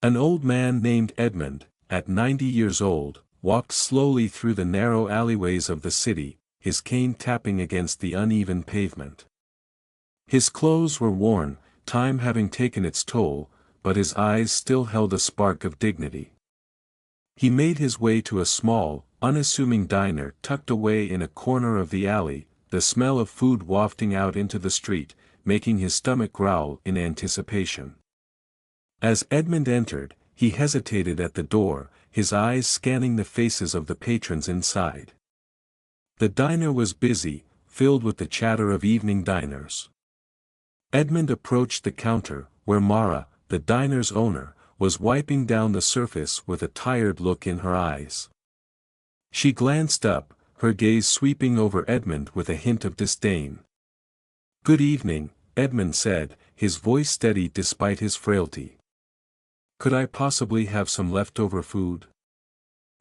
An old man named Edmund, at 90 years old, walked slowly through the narrow alleyways of the city, his cane tapping against the uneven pavement. His clothes were worn, time having taken its toll, but his eyes still held a spark of dignity. He made his way to a small, unassuming diner tucked away in a corner of the alley, the smell of food wafting out into the street, making his stomach growl in anticipation. As Edmund entered, he hesitated at the door, his eyes scanning the faces of the patrons inside. The diner was busy, filled with the chatter of evening diners. Edmund approached the counter, where Mara, the diner's owner, was wiping down the surface with a tired look in her eyes. She glanced up, her gaze sweeping over Edmund with a hint of disdain. "Good evening," Edmund said, his voice steady despite his frailty. "Could I possibly have some leftover food?"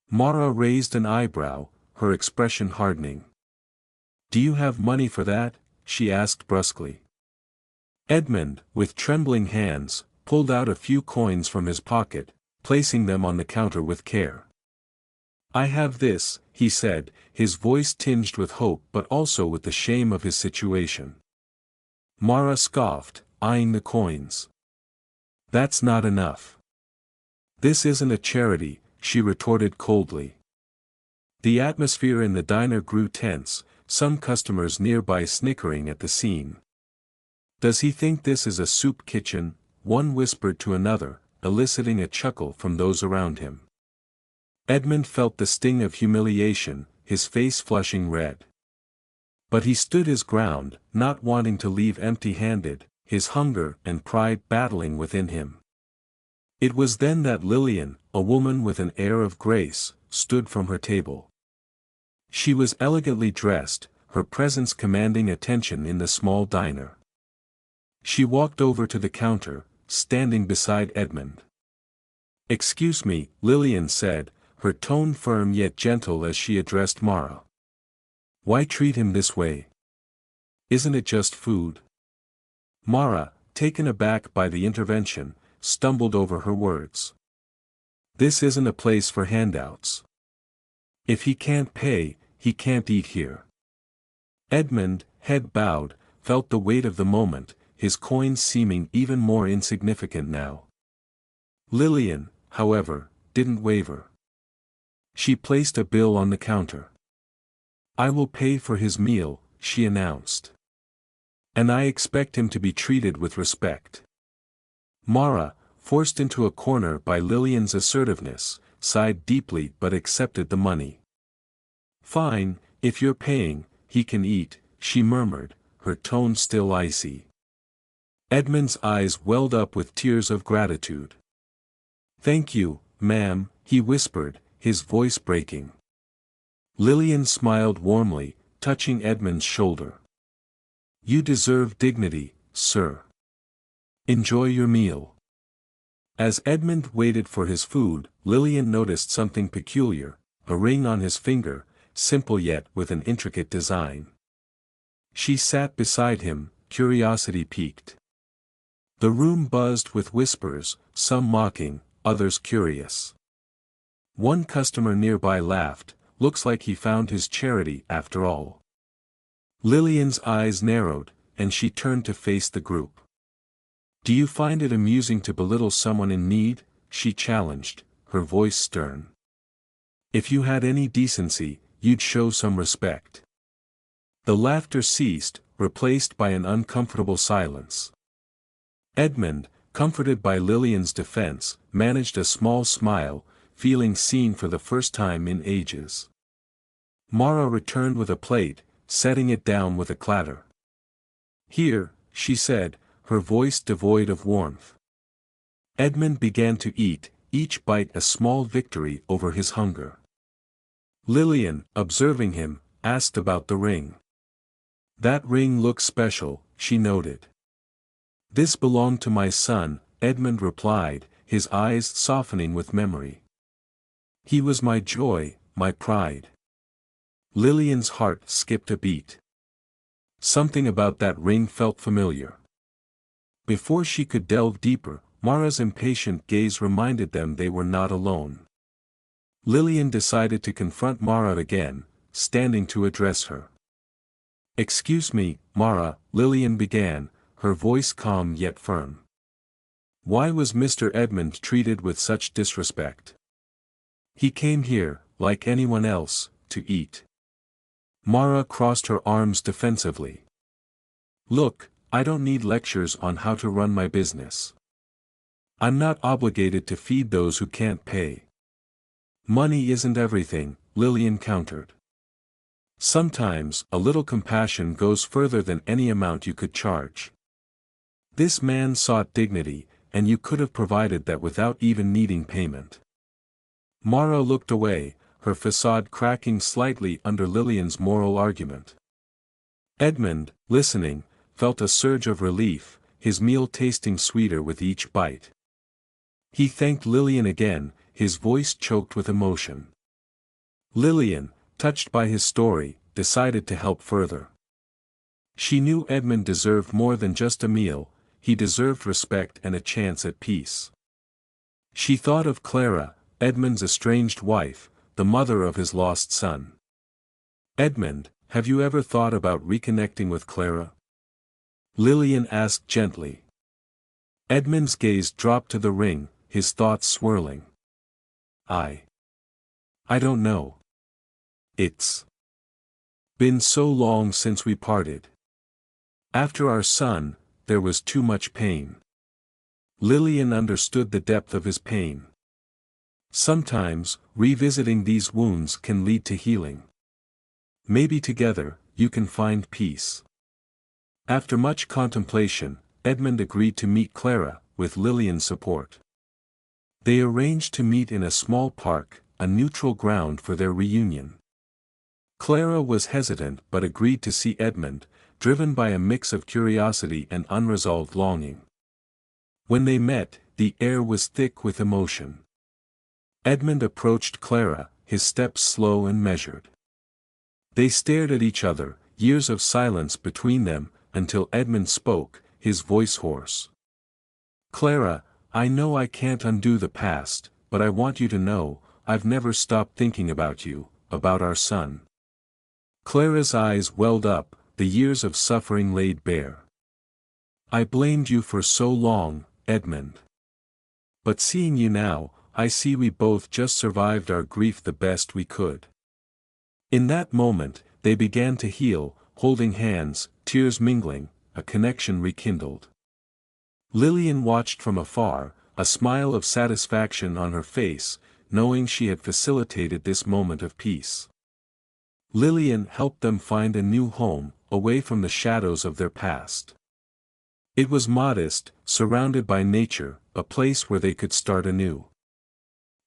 Mara raised an eyebrow, her expression hardening. "Do you have money for that?" she asked brusquely. Edmund, with trembling hands, pulled out a few coins from his pocket, placing them on the counter with care. "I have this," he said, his voice tinged with hope but also with the shame of his situation. Mara scoffed, eyeing the coins. "That's not enough." "This isn't a charity," she retorted coldly. The atmosphere in the diner grew tense, some customers nearby snickering at the scene. "Does he think this is a soup kitchen?" one whispered to another, eliciting a chuckle from those around him. Edmund felt the sting of humiliation, his face flushing red. But he stood his ground, not wanting to leave empty-handed, his hunger and pride battling within him. It was then that Lillian, a woman with an air of grace, stood from her table. She was elegantly dressed, her presence commanding attention in the small diner. She walked over to the counter, standing beside Edmund. "Excuse me," Lillian said, her tone firm yet gentle as she addressed Mara. "Why treat him this way? Isn't it just food?" Mara, taken aback by the intervention, stumbled over her words. "This isn't a place for handouts. If he can't pay, he can't eat here." Edmund, head bowed, felt the weight of the moment, his coins seeming even more insignificant now. Lillian, however, didn't waver. She placed a bill on the counter. "I will pay for his meal," she announced. "And I expect him to be treated with respect." Mara, forced into a corner by Lillian's assertiveness, sighed deeply but accepted the money. "Fine, if you're paying, he can eat," she murmured, her tone still icy. Edmund's eyes welled up with tears of gratitude. "Thank you, ma'am," he whispered, his voice breaking. Lillian smiled warmly, touching Edmund's shoulder. "You deserve dignity, sir. Enjoy your meal." As Edmund waited for his food, Lillian noticed something peculiar, a ring on his finger, simple yet with an intricate design. She sat beside him, curiosity piqued. The room buzzed with whispers, some mocking, others curious. One customer nearby laughed, "Looks like he found his charity after all." Lillian's eyes narrowed, and she turned to face the group. "Do you find it amusing to belittle someone in need?" she challenged, her voice stern. "If you had any decency, you'd show some respect." The laughter ceased, replaced by an uncomfortable silence. Edmund, comforted by Lillian's defense, managed a small smile, feeling seen for the first time in ages. Mara returned with a plate, setting it down with a clatter. "Here," she said, her voice devoid of warmth. Edmund began to eat, each bite a small victory over his hunger. Lillian, observing him, asked about the ring. "That ring looks special," she noted. "This belonged to my son," Edmund replied, his eyes softening with memory. "He was my joy, my pride." Lillian's heart skipped a beat. Something about that ring felt familiar. Before she could delve deeper, Mara's impatient gaze reminded them they were not alone. Lillian decided to confront Mara again, standing to address her. "Excuse me, Mara," Lillian began, her voice calm yet firm. "Why was Mr. Edmund treated with such disrespect? He came here, like anyone else, to eat." Mara crossed her arms defensively. "Look, I don't need lectures on how to run my business. I'm not obligated to feed those who can't pay." "Money isn't everything," Lillian countered. "Sometimes, a little compassion goes further than any amount you could charge. This man sought dignity, and you could have provided that without even needing payment." Mara looked away, her facade cracking slightly under Lillian's moral argument. Edmund, listening, felt a surge of relief, his meal tasting sweeter with each bite. He thanked Lillian again, his voice choked with emotion. Lillian, touched by his story, decided to help further. She knew Edmund deserved more than just a meal, he deserved respect and a chance at peace. She thought of Clara, Edmund's estranged wife, the mother of his lost son. "Edmund, have you ever thought about reconnecting with Clara?" Lillian asked gently. Edmund's gaze dropped to the ring, his thoughts swirling. I don't know. It's been so long since we parted. After our son, there was too much pain." Lillian understood the depth of his pain. Sometimes, revisiting these wounds can lead to healing. Maybe together, you can find peace. After much contemplation, Edmund agreed to meet Clara, with Lillian's support. They arranged to meet in a small park, a neutral ground for their reunion. Clara was hesitant but agreed to see Edmund, driven by a mix of curiosity and unresolved longing. When they met, the air was thick with emotion. Edmund approached Clara, his steps slow and measured. They stared at each other, years of silence between them, until Edmund spoke, his voice hoarse. "Clara, I know I can't undo the past, but I want you to know, I've never stopped thinking about you, about our son." Clara's eyes welled up, the years of suffering laid bare. "I blamed you for so long, Edmund. But seeing you now, I see we both just survived our grief the best we could." In that moment, they began to heal, holding hands, tears mingling, a connection rekindled. Lillian watched from afar, a smile of satisfaction on her face, knowing she had facilitated this moment of peace. Lillian helped them find a new home, away from the shadows of their past. It was modest, surrounded by nature, a place where they could start anew.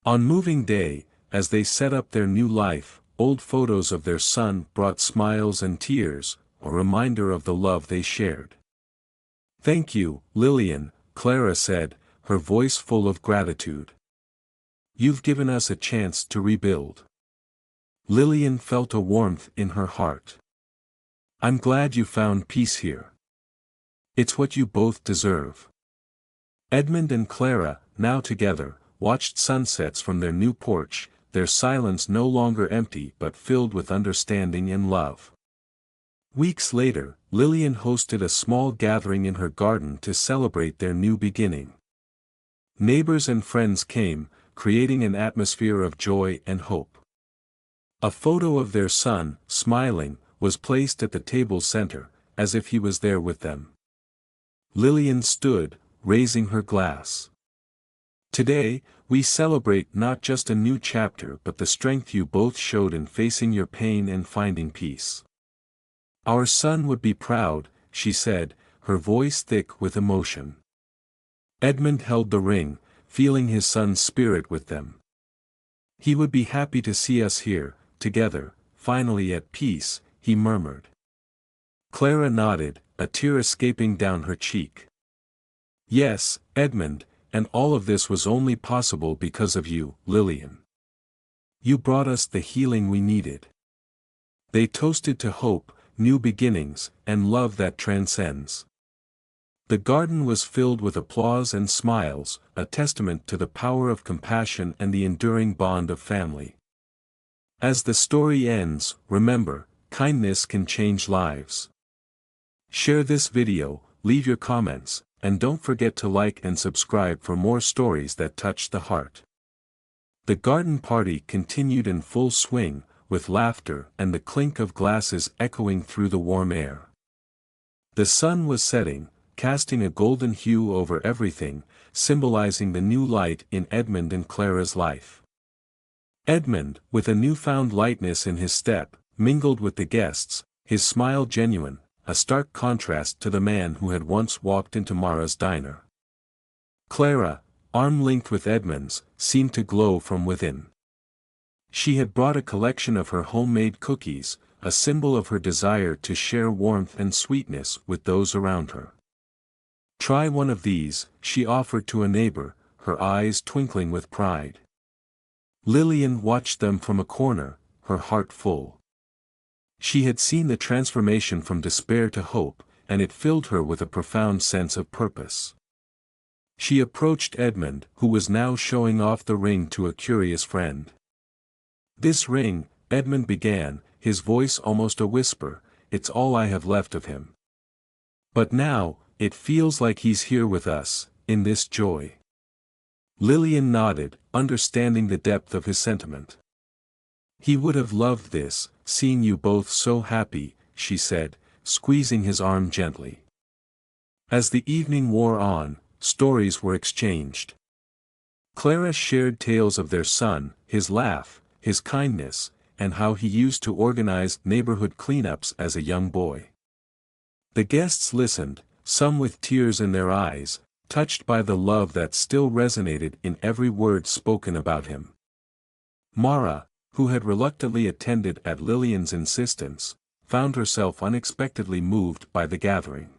On moving day, as they set up their new life, old photos of their son brought smiles and tears, a reminder of the love they shared. "Thank you, Lillian," Clara said, her voice full of gratitude. "You've given us a chance to rebuild." Lillian felt a warmth in her heart. "I'm glad you found peace here. It's what you both deserve." Edmund and Clara, now together, watched sunsets from their new porch, their silence no longer empty but filled with understanding and love. Weeks later, Lillian hosted a small gathering in her garden to celebrate their new beginning. Neighbors and friends came, creating an atmosphere of joy and hope. A photo of their son, smiling, was placed at the table's center, as if he was there with them. Lillian stood, raising her glass. "Today, we celebrate not just a new chapter but the strength you both showed in facing your pain and finding peace. Our son would be proud," she said, her voice thick with emotion. Edmund held the ring, feeling his son's spirit with them. "He would be happy to see us here, together, finally at peace," he murmured. Clara nodded, a tear escaping down her cheek. "Yes, Edmund, and all of this was only possible because of you, Lillian. You brought us the healing we needed." They toasted to hope, new beginnings, and love that transcends. The garden was filled with applause and smiles, a testament to the power of compassion and the enduring bond of family. As the story ends, remember, kindness can change lives. Share this video, leave your comments, and don't forget to like and subscribe for more stories that touch the heart. The garden party continued in full swing, with laughter and the clink of glasses echoing through the warm air. The sun was setting, casting a golden hue over everything, symbolizing the new light in Edmund and Clara's life. Edmund, with a newfound lightness in his step, mingled with the guests, his smile genuine, a stark contrast to the man who had once walked into Mara's diner. Clara, arm-linked with Edmund's, seemed to glow from within. She had brought a collection of her homemade cookies, a symbol of her desire to share warmth and sweetness with those around her. "Try one of these," she offered to a neighbor, her eyes twinkling with pride. Lillian watched them from a corner, her heart full. She had seen the transformation from despair to hope, and it filled her with a profound sense of purpose. She approached Edmund, who was now showing off the ring to a curious friend. "This ring," Edmund began, his voice almost a whisper, "it's all I have left of him. But now, it feels like he's here with us, in this joy." Lillian nodded, understanding the depth of his sentiment. "He would have loved this, seeing you both so happy," she said, squeezing his arm gently. As the evening wore on, stories were exchanged. Clara shared tales of their son, his laugh, his kindness, and how he used to organize neighborhood cleanups as a young boy. The guests listened, some with tears in their eyes, touched by the love that still resonated in every word spoken about him. Mara, who had reluctantly attended at Lillian's insistence, found herself unexpectedly moved by the gathering.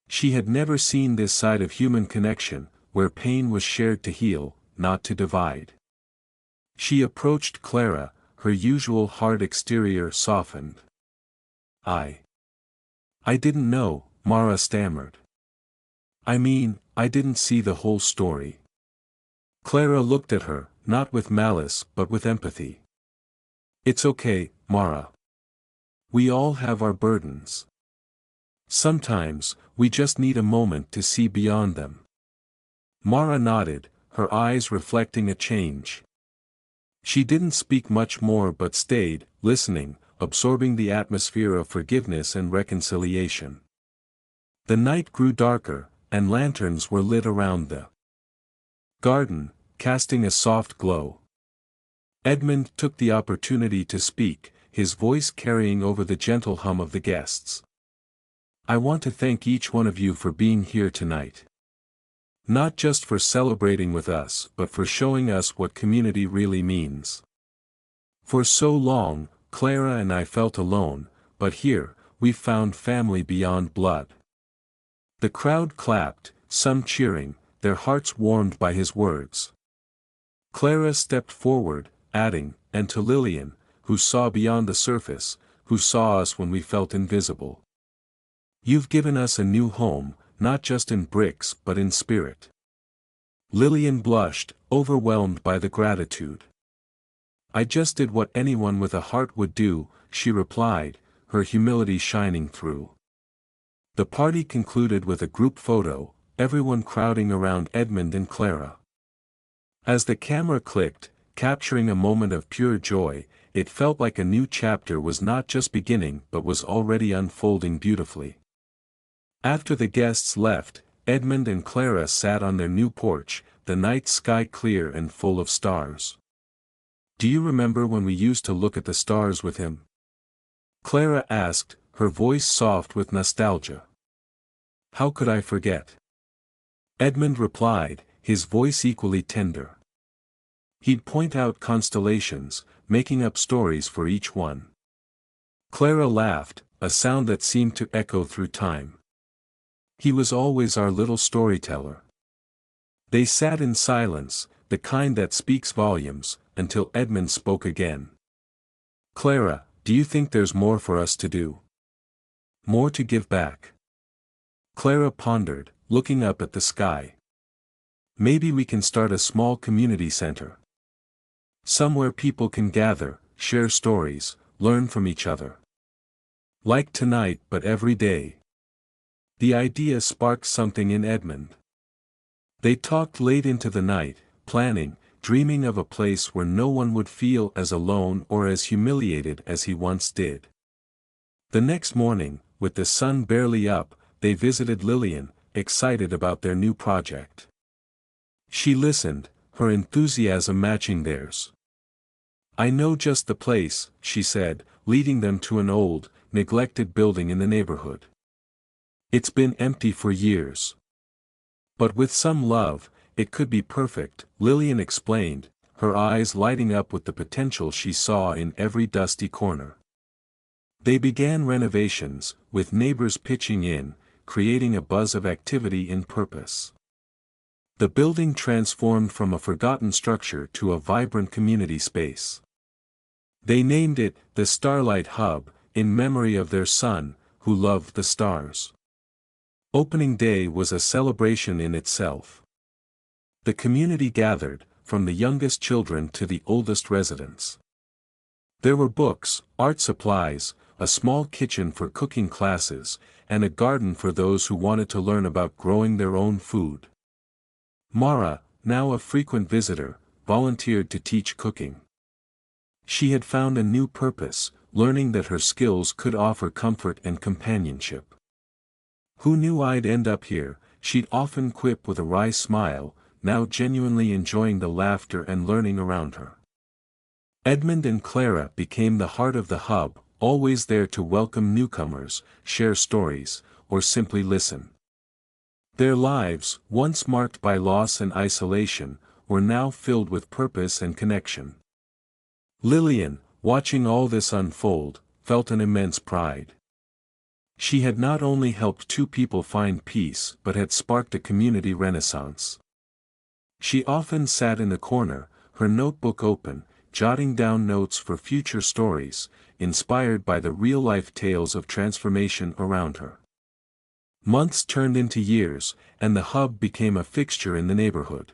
She had never seen this side of human connection, where pain was shared to heal, not to divide. She approached Clara, her usual hard exterior softened. I didn't know," Mara stammered. I didn't see the whole story." Clara looked at her, not with malice but with empathy. "It's okay, Mara. We all have our burdens. Sometimes, we just need a moment to see beyond them." Mara nodded, her eyes reflecting a change. She didn't speak much more but stayed, listening, absorbing the atmosphere of forgiveness and reconciliation. The night grew darker, and lanterns were lit around the garden, casting a soft glow. Edmund took the opportunity to speak, his voice carrying over the gentle hum of the guests. "I want to thank each one of you for being here tonight. Not just for celebrating with us but for showing us what community really means. For so long, Clara and I felt alone, but here, we've found family beyond blood." The crowd clapped, some cheering, their hearts warmed by his words. Clara stepped forward, adding, "And to Lillian, who saw beyond the surface, who saw us when we felt invisible. You've given us a new home, not just in bricks but in spirit." Lillian blushed, overwhelmed by the gratitude. "I just did what anyone with a heart would do," she replied, her humility shining through. The party concluded with a group photo, everyone crowding around Edmund and Clara. As the camera clicked, capturing a moment of pure joy, it felt like a new chapter was not just beginning but was already unfolding beautifully. After the guests left, Edmund and Clara sat on their new porch, the night sky clear and full of stars. "Do you remember when we used to look at the stars with him?" Clara asked, her voice soft with nostalgia. "How could I forget?" Edmund replied, his voice equally tender. He'd point out constellations, making up stories for each one. Clara laughed, a sound that seemed to echo through time. "He was always our little storyteller." They sat in silence, the kind that speaks volumes, until Edmund spoke again. "Clara, do you think there's more for us to do? More to give back?" Clara pondered, looking up at the sky. Maybe we can start a small community center. Somewhere people can gather, share stories, learn from each other. Like tonight but every day. The idea sparked something in Edmund. They talked late into the night, planning, dreaming of a place where no one would feel as alone or as humiliated as he once did. The next morning, with the sun barely up, they visited Lillian, excited about their new project. She listened, her enthusiasm matching theirs. "I know just the place," she said, leading them to an old, neglected building in the neighborhood. "It's been empty for years. But with some love, it could be perfect," Lillian explained, her eyes lighting up with the potential she saw in every dusty corner. They began renovations, with neighbors pitching in, creating a buzz of activity and purpose. The building transformed from a forgotten structure to a vibrant community space. They named it the Starlight Hub, in memory of their son, who loved the stars. Opening day was a celebration in itself. The community gathered, from the youngest children to the oldest residents. There were books, art supplies, a small kitchen for cooking classes, and a garden for those who wanted to learn about growing their own food. Mara, now a frequent visitor, volunteered to teach cooking. She had found a new purpose, learning that her skills could offer comfort and companionship. "Who knew I'd end up here?" she'd often quip with a wry smile, now genuinely enjoying the laughter and learning around her. Edmund and Clara became the heart of the hub, always there to welcome newcomers, share stories, or simply listen. Their lives, once marked by loss and isolation, were now filled with purpose and connection. Lillian, watching all this unfold, felt an immense pride. She had not only helped two people find peace but had sparked a community renaissance. She often sat in the corner, her notebook open, jotting down notes for future stories, inspired by the real-life tales of transformation around her. Months turned into years, and the hub became a fixture in the neighborhood.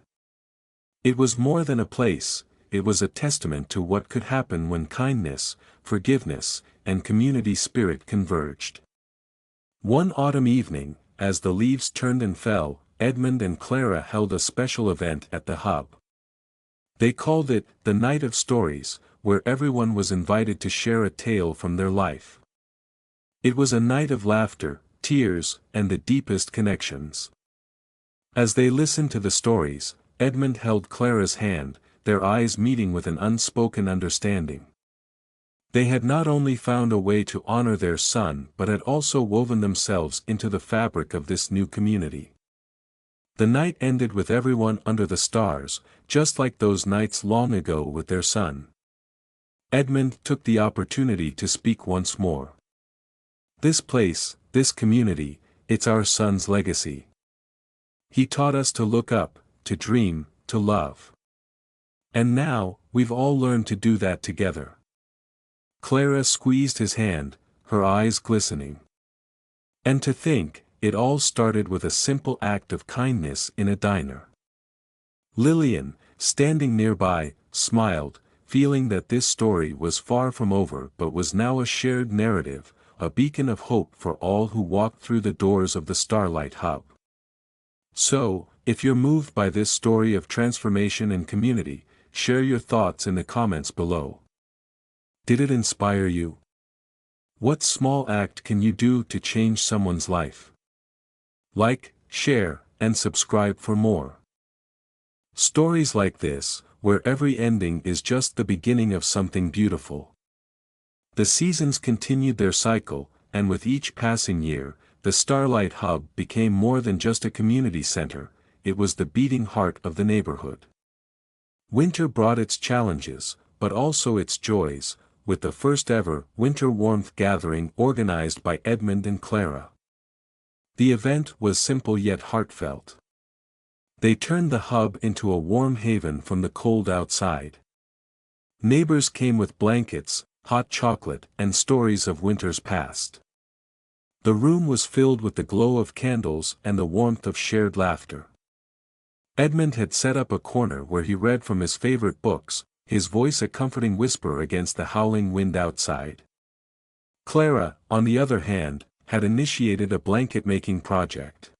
It was more than a place, it was a testament to what could happen when kindness, forgiveness, and community spirit converged. One autumn evening, as the leaves turned and fell, Edmund and Clara held a special event at the hub. They called it the Night of Stories, where everyone was invited to share a tale from their life. It was a night of laughter, tears, and the deepest connections. As they listened to the stories, Edmund held Clara's hand, their eyes meeting with an unspoken understanding. They had not only found a way to honor their son but had also woven themselves into the fabric of this new community. The night ended with everyone under the stars, just like those nights long ago with their son. Edmund took the opportunity to speak once more. "This place, this community, it's our son's legacy. He taught us to look up, to dream, to love. And now, we've all learned to do that together." Clara squeezed his hand, her eyes glistening. And to think, it all started with a simple act of kindness in a diner. Lillian, standing nearby, smiled, feeling that this story was far from over but was now a shared narrative, a beacon of hope for all who walked through the doors of the Starlight Hub. So, if you're moved by this story of transformation and community, share your thoughts in the comments below. Did it inspire you? What small act can you do to change someone's life? Like, share, and subscribe for more. Stories like this, where every ending is just the beginning of something beautiful. The seasons continued their cycle, and with each passing year, the Starlight Hub became more than just a community center, it was the beating heart of the neighborhood. Winter brought its challenges, but also its joys, with the first ever Winter Warmth Gathering organized by Edmund and Clara. The event was simple yet heartfelt. They turned the hub into a warm haven from the cold outside. Neighbors came with blankets, hot chocolate, and stories of winters past. The room was filled with the glow of candles and the warmth of shared laughter. Edmund had set up a corner where he read from his favorite books, his voice a comforting whisper against the howling wind outside. Clara, on the other hand, had initiated a blanket-making project.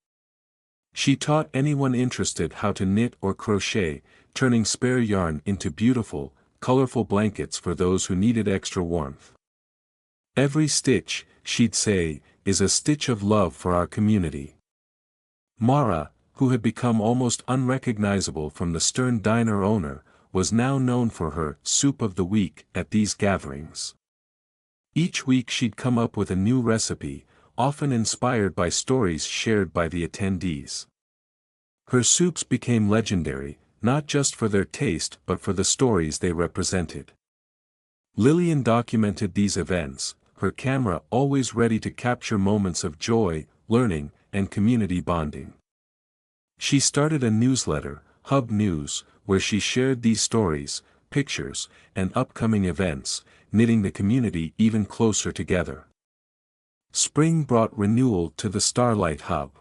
She taught anyone interested how to knit or crochet, turning spare yarn into beautiful, colorful blankets for those who needed extra warmth. "Every stitch," she'd say, "is a stitch of love for our community." Mara, who had become almost unrecognizable from the stern diner owner, was now known for her soup of the week at these gatherings. Each week she'd come up with a new recipe, often inspired by stories shared by the attendees. Her soups became legendary, not just for their taste but for the stories they represented. Lillian documented these events, her camera always ready to capture moments of joy, learning, and community bonding. She started a newsletter, Hub News, where she shared these stories, pictures, and upcoming events, knitting the community even closer together. Spring brought renewal to the Starlight Hub.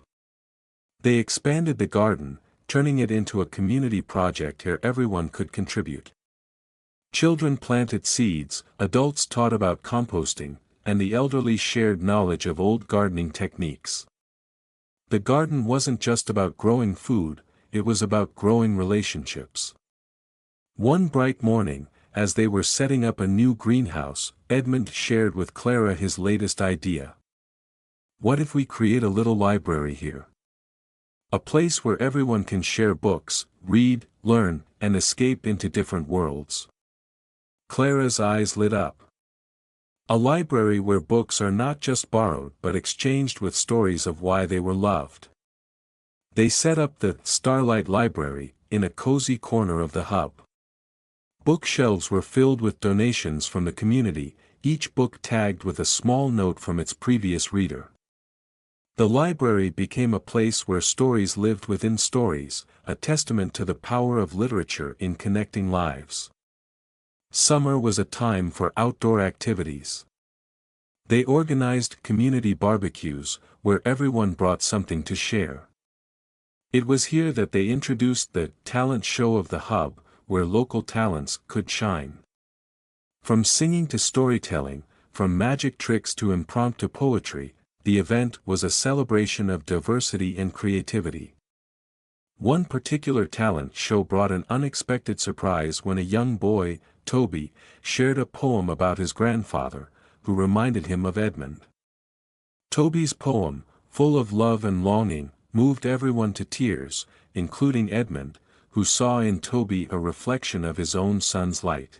They expanded the garden, turning it into a community project where everyone could contribute. Children planted seeds, adults taught about composting, and the elderly shared knowledge of old gardening techniques. The garden wasn't just about growing food, it was about growing relationships. One bright morning, as they were setting up a new greenhouse, Edmund shared with Clara his latest idea. "What if we create a little library here? A place where everyone can share books, read, learn, and escape into different worlds." Clara's eyes lit up. A library where books are not just borrowed but exchanged with stories of why they were loved. They set up the Starlight Library in a cozy corner of the hub. Bookshelves were filled with donations from the community, each book tagged with a small note from its previous reader. The library became a place where stories lived within stories, a testament to the power of literature in connecting lives. Summer was a time for outdoor activities. They organized community barbecues, where everyone brought something to share. It was here that they introduced the talent show of the hub, where local talents could shine. From singing to storytelling, from magic tricks to impromptu poetry, the event was a celebration of diversity and creativity. One particular talent show brought an unexpected surprise when a young boy, Toby, shared a poem about his grandfather, who reminded him of Edmund. Toby's poem, full of love and longing, moved everyone to tears, including Edmund, who saw in Toby a reflection of his own son's light.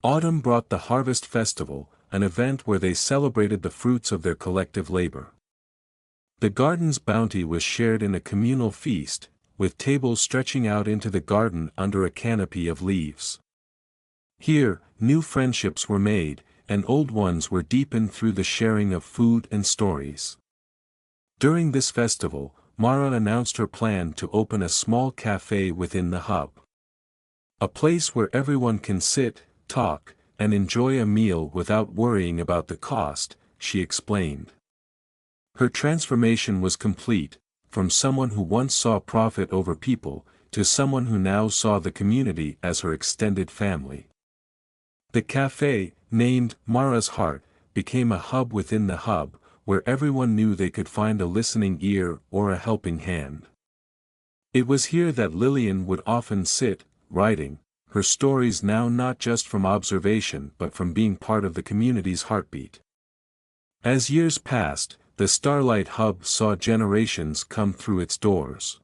Autumn brought the Harvest Festival, an event where they celebrated the fruits of their collective labor. The garden's bounty was shared in a communal feast, with tables stretching out into the garden under a canopy of leaves. Here, new friendships were made, and old ones were deepened through the sharing of food and stories. During this festival, Mara announced her plan to open a small cafe within the hub. A place where everyone can sit, talk, and enjoy a meal without worrying about the cost, she explained. Her transformation was complete, from someone who once saw profit over people, to someone who now saw the community as her extended family. The cafe, named Mara's Heart, became a hub within the hub, where everyone knew they could find a listening ear or a helping hand. It was here that Lillian would often sit, writing, her stories now not just from observation but from being part of the community's heartbeat. As years passed, the Starlight Hub saw generations come through its doors.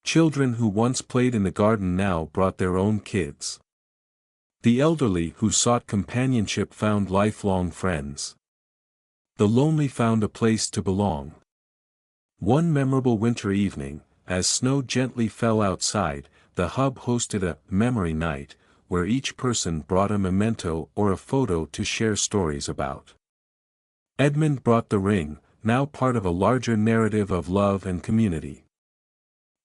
Children who once played in the garden now brought their own kids. The elderly who sought companionship found lifelong friends. The lonely found a place to belong. One memorable winter evening, as snow gently fell outside, the hub hosted a memory night, where each person brought a memento or a photo to share stories about. Edmund brought the ring, now part of a larger narrative of love and community.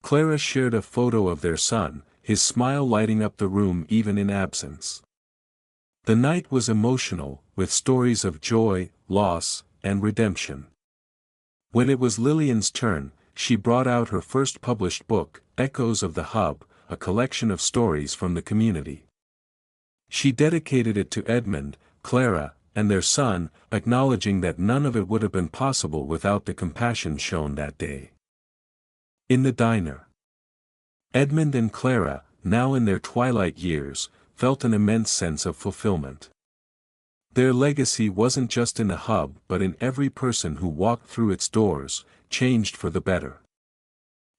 Clara shared a photo of their son, his smile lighting up the room even in absence. The night was emotional, with stories of joy, loss, and redemption. When it was Lillian's turn, she brought out her first published book, Echoes of the Hub, a collection of stories from the community. She dedicated it to Edmund, Clara, and their son, acknowledging that none of it would have been possible without the compassion shown that day. In the diner, Edmund and Clara, now in their twilight years, felt an immense sense of fulfillment. Their legacy wasn't just in the hub but in every person who walked through its doors, changed for the better.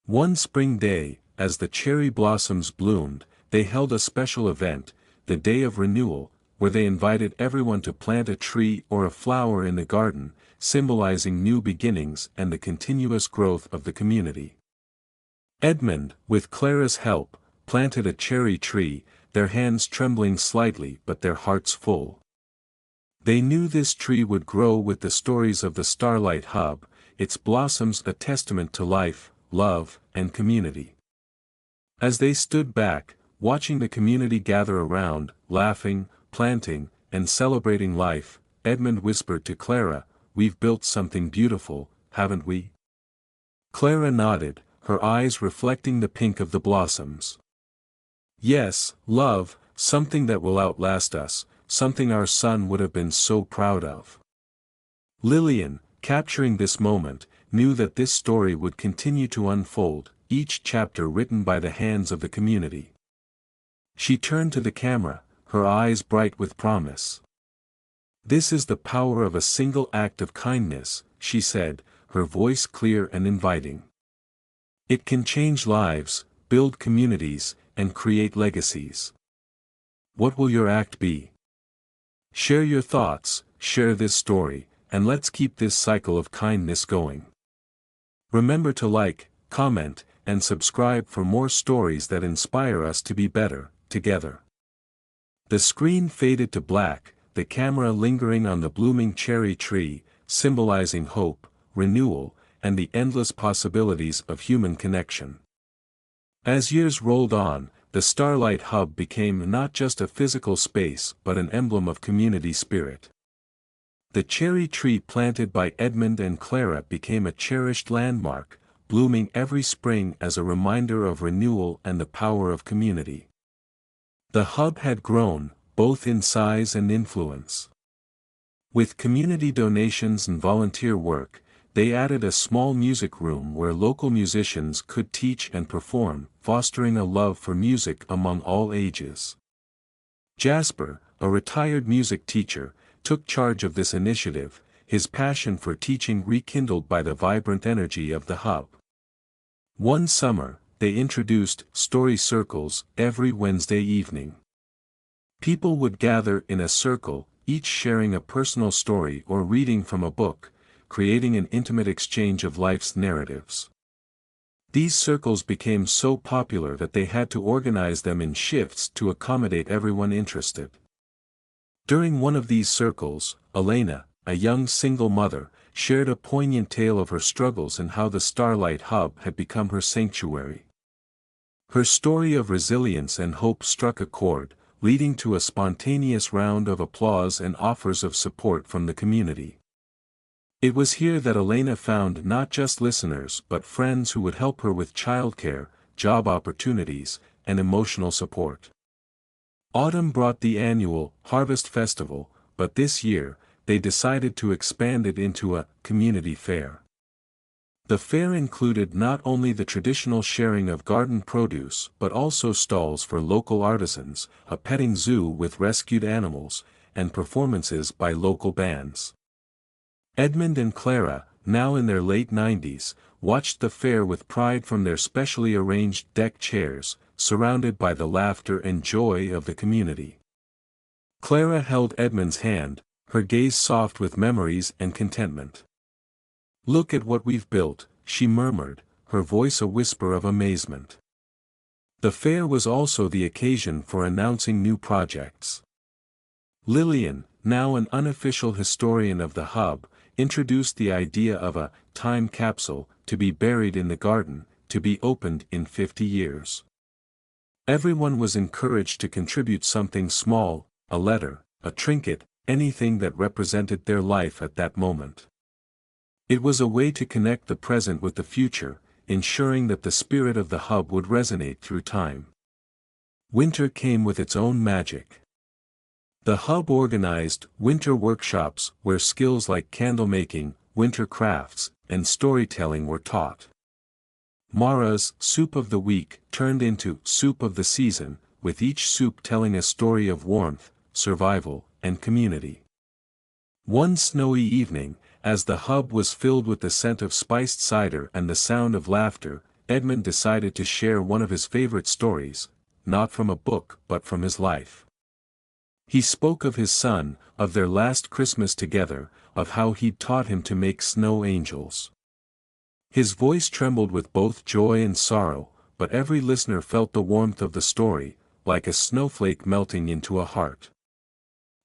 One spring day, as the cherry blossoms bloomed, they held a special event, the Day of Renewal, where they invited everyone to plant a tree or a flower in the garden, symbolizing new beginnings and the continuous growth of the community. Edmund, with Clara's help, planted a cherry tree, their hands trembling slightly but their hearts full. They knew this tree would grow with the stories of the Starlight Hub, its blossoms a testament to life, love, and community. As they stood back, watching the community gather around, laughing, planting, and celebrating life, Edmund whispered to Clara, "We've built something beautiful, haven't we?" Clara nodded, her eyes reflecting the pink of the blossoms. "Yes, love, something that will outlast us, something our son would have been so proud of." Lillian, capturing this moment, knew that this story would continue to unfold, each chapter written by the hands of the community. She turned to the camera, her eyes bright with promise. "This is the power of a single act of kindness," she said, her voice clear and inviting. "It can change lives, build communities, and create legacies. What will your act be? Share your thoughts, share this story, and let's keep this cycle of kindness going. Remember to like, comment, and subscribe for more stories that inspire us to be better, together." The screen faded to black, the camera lingering on the blooming cherry tree, symbolizing hope, renewal, and the endless possibilities of human connection. As years rolled on, the Starlight Hub became not just a physical space but an emblem of community spirit. The cherry tree planted by Edmund and Clara became a cherished landmark, blooming every spring as a reminder of renewal and the power of community. The hub had grown, both in size and influence. With community donations and volunteer work, they added a small music room where local musicians could teach and perform, fostering a love for music among all ages. Jasper, a retired music teacher, took charge of this initiative, his passion for teaching rekindled by the vibrant energy of the hub. One summer, they introduced story circles every Wednesday evening. People would gather in a circle, each sharing a personal story or reading from a book, creating an intimate exchange of life's narratives. These circles became so popular that they had to organize them in shifts to accommodate everyone interested. During one of these circles, Elena, a young single mother, shared a poignant tale of her struggles and how the Starlight Hub had become her sanctuary. Her story of resilience and hope struck a chord, leading to a spontaneous round of applause and offers of support from the community. It was here that Elena found not just listeners but friends who would help her with childcare, job opportunities, and emotional support. Autumn brought the annual Harvest Festival, but this year, they decided to expand it into a community fair. The fair included not only the traditional sharing of garden produce but also stalls for local artisans, a petting zoo with rescued animals, and performances by local bands. Edmund and Clara, now in their late 90s, watched the fair with pride from their specially arranged deck chairs, surrounded by the laughter and joy of the community. Clara held Edmund's hand, her gaze soft with memories and contentment. "Look at what we've built," she murmured, her voice a whisper of amazement. The fair was also the occasion for announcing new projects. Lillian, now an unofficial historian of the hub, introduced the idea of a time capsule to be buried in the garden, to be opened in 50 years. Everyone was encouraged to contribute something small, a letter, a trinket, anything that represented their life at that moment. It was a way to connect the present with the future, ensuring that the spirit of the hub would resonate through time. Winter came with its own magic. The hub organized winter workshops where skills like candle making, winter crafts, and storytelling were taught. Mara's Soup of the Week turned into Soup of the Season, with each soup telling a story of warmth, survival, and community. One snowy evening, as the hub was filled with the scent of spiced cider and the sound of laughter, Edmund decided to share one of his favorite stories, not from a book but from his life. He spoke of his son, of their last Christmas together, of how he'd taught him to make snow angels. His voice trembled with both joy and sorrow, but every listener felt the warmth of the story, like a snowflake melting into a heart.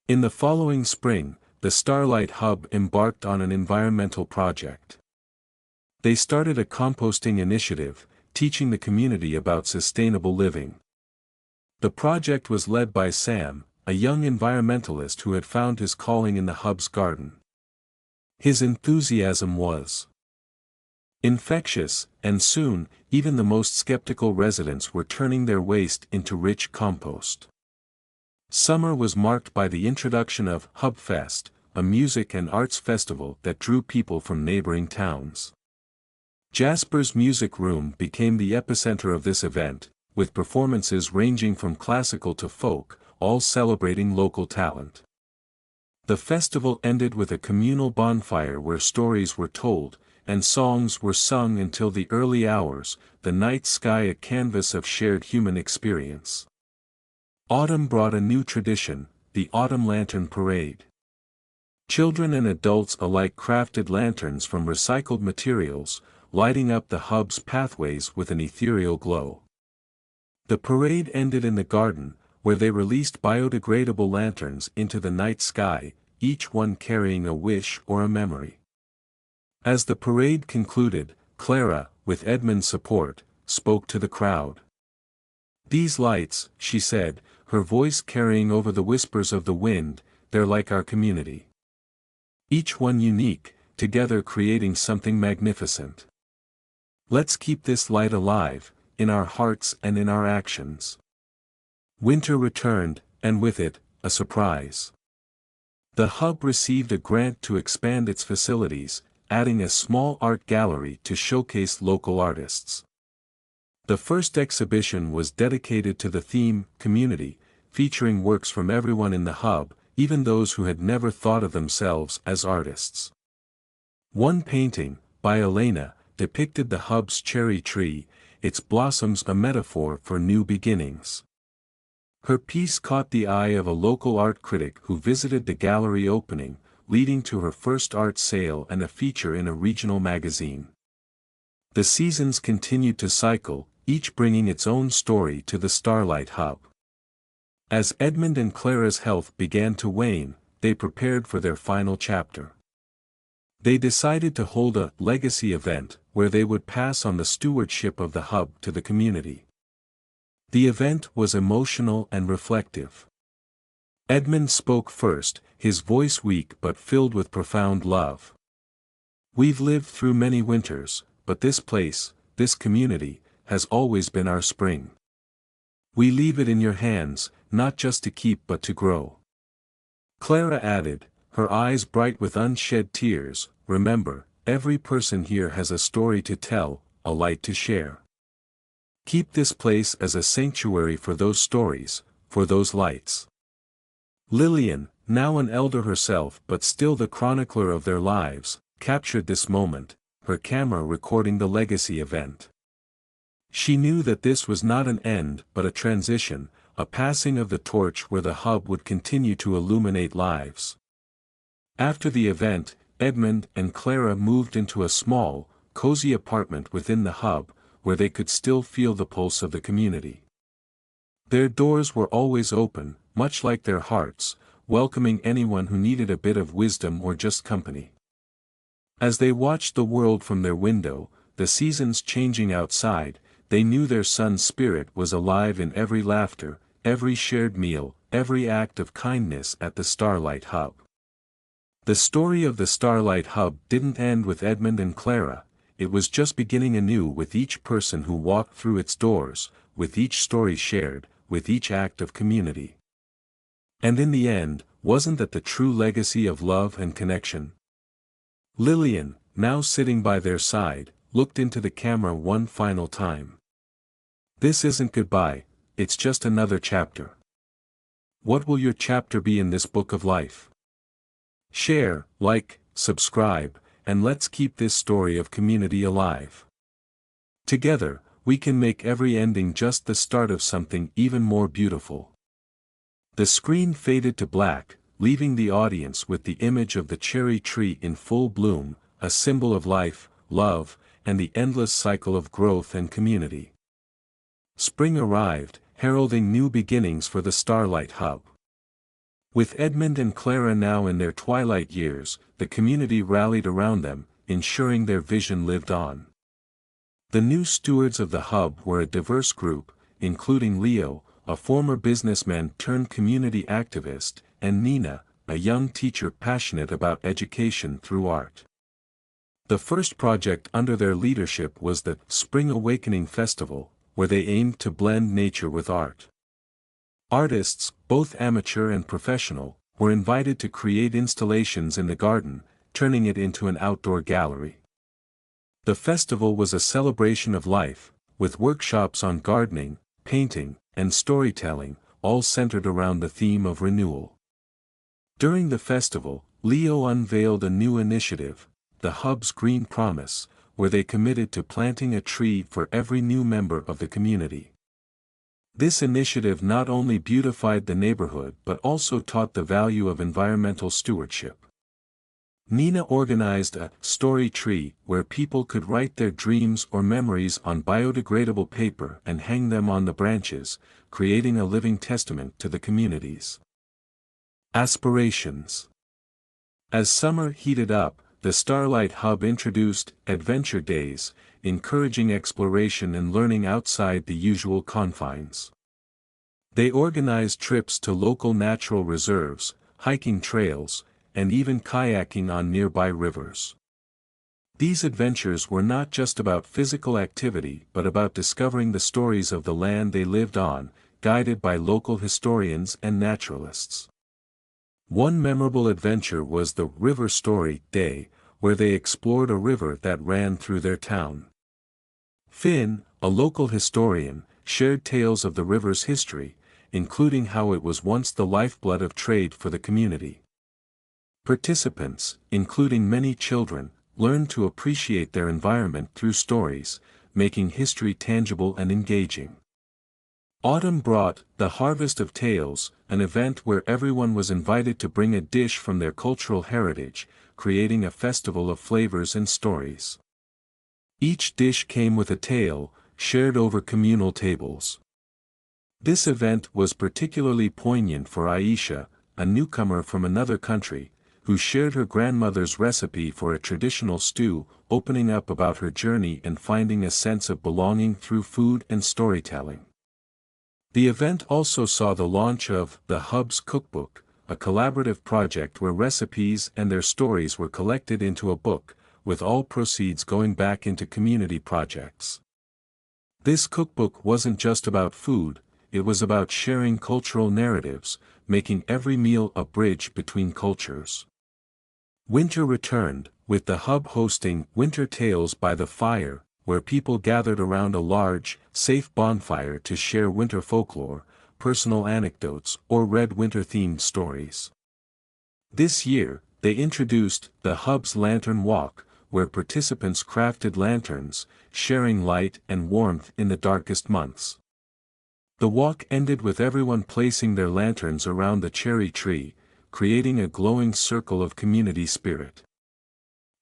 In the following spring, the Starlight Hub embarked on an environmental project. They started a composting initiative, teaching the community about sustainable living. The project was led by Sam, a young environmentalist who had found his calling in the hub's garden. His enthusiasm was infectious, and soon, even the most skeptical residents were turning their waste into rich compost. Summer was marked by the introduction of Hubfest, a music and arts festival that drew people from neighboring towns. Jasper's Music Room became the epicenter of this event, with performances ranging from classical to folk, all celebrating local talent. The festival ended with a communal bonfire where stories were told, and songs were sung until the early hours, the night sky a canvas of shared human experience. Autumn brought a new tradition, the Autumn Lantern Parade. Children and adults alike crafted lanterns from recycled materials, lighting up the hub's pathways with an ethereal glow. The parade ended in the garden, where they released biodegradable lanterns into the night sky, each one carrying a wish or a memory. As the parade concluded, Clara, with Edmund's support, spoke to the crowd. "These lights," she said, her voice carrying over the whispers of the wind, "they're like our community. Each one unique, together creating something magnificent. Let's keep this light alive, in our hearts and in our actions." Winter returned, and with it, a surprise. The hub received a grant to expand its facilities, adding a small art gallery to showcase local artists. The first exhibition was dedicated to the theme, Community, featuring works from everyone in the hub, even those who had never thought of themselves as artists. One painting, by Elena, depicted the hub's cherry tree, its blossoms a metaphor for new beginnings. Her piece caught the eye of a local art critic who visited the gallery opening, leading to her first art sale and a feature in a regional magazine. The seasons continued to cycle, each bringing its own story to the Starlight Hub. As Edmund and Clara's health began to wane, they prepared for their final chapter. They decided to hold a legacy event, where they would pass on the stewardship of the hub to the community. The event was emotional and reflective. Edmund spoke first, his voice weak but filled with profound love. "We've lived through many winters, but this place, this community, has always been our spring. We leave it in your hands, not just to keep but to grow." Clara added, her eyes bright with unshed tears, "Remember, every person here has a story to tell, a light to share. Keep this place as a sanctuary for those stories, for those lights." Lillian, now an elder herself but still the chronicler of their lives, captured this moment, her camera recording the legacy event. She knew that this was not an end but a transition, a passing of the torch where the hub would continue to illuminate lives. After the event, Edmund and Clara moved into a small, cozy apartment within the hub, where they could still feel the pulse of the community. Their doors were always open, much like their hearts, welcoming anyone who needed a bit of wisdom or just company. As they watched the world from their window, the seasons changing outside, they knew their son's spirit was alive in every laughter, every shared meal, every act of kindness at the Starlight Hub. The story of the Starlight Hub didn't end with Edmund and Clara, it was just beginning anew with each person who walked through its doors, with each story shared, with each act of community. And in the end, wasn't that the true legacy of love and connection? Lillian, now sitting by their side, looked into the camera one final time. This isn't goodbye, it's just another chapter. What will your chapter be in this book of life? Share, like, subscribe, and let's keep this story of community alive. Together, we can make every ending just the start of something even more beautiful. The screen faded to black, leaving the audience with the image of the cherry tree in full bloom, a symbol of life, love, and the endless cycle of growth and community. Spring arrived, heralding new beginnings for the Starlight Hub. With Edmund and Clara now in their twilight years, the community rallied around them, ensuring their vision lived on. The new stewards of the hub were a diverse group, including Leo, a former businessman turned community activist, and Nina, a young teacher passionate about education through art. The first project under their leadership was the Spring Awakening Festival, where they aimed to blend nature with art. Artists, both amateur and professional, were invited to create installations in the garden, turning it into an outdoor gallery. The festival was a celebration of life, with workshops on gardening, painting, and storytelling, all centered around the theme of renewal. During the festival, Leo unveiled a new initiative, the Hub's Green Promise, where they committed to planting a tree for every new member of the community. This initiative not only beautified the neighborhood but also taught the value of environmental stewardship. Nina organized a story tree where people could write their dreams or memories on biodegradable paper and hang them on the branches, creating a living testament to the community's aspirations. As summer heated up, the Starlight Hub introduced Adventure Days, encouraging exploration and learning outside the usual confines. They organized trips to local natural reserves, hiking trails, and even kayaking on nearby rivers. These adventures were not just about physical activity but about discovering the stories of the land they lived on, guided by local historians and naturalists. One memorable adventure was the River Story Day, where they explored a river that ran through their town. Finn, a local historian, shared tales of the river's history, including how it was once the lifeblood of trade for the community. Participants, including many children, learned to appreciate their environment through stories, making history tangible and engaging. Autumn brought the Harvest of Tales, an event where everyone was invited to bring a dish from their cultural heritage, creating a festival of flavors and stories. Each dish came with a tale, shared over communal tables. This event was particularly poignant for Aisha, a newcomer from another country, who shared her grandmother's recipe for a traditional stew, opening up about her journey and finding a sense of belonging through food and storytelling. The event also saw the launch of the Hub's Cookbook, a collaborative project where recipes and their stories were collected into a book, with all proceeds going back into community projects. This cookbook wasn't just about food, it was about sharing cultural narratives, making every meal a bridge between cultures. Winter returned, with the Hub hosting Winter Tales by the Fire, where people gathered around a large, safe bonfire to share winter folklore, personal anecdotes, or Red Winter-themed stories. This year, they introduced the Hub's Lantern Walk, where participants crafted lanterns, sharing light and warmth in the darkest months. The walk ended with everyone placing their lanterns around the cherry tree, creating a glowing circle of community spirit.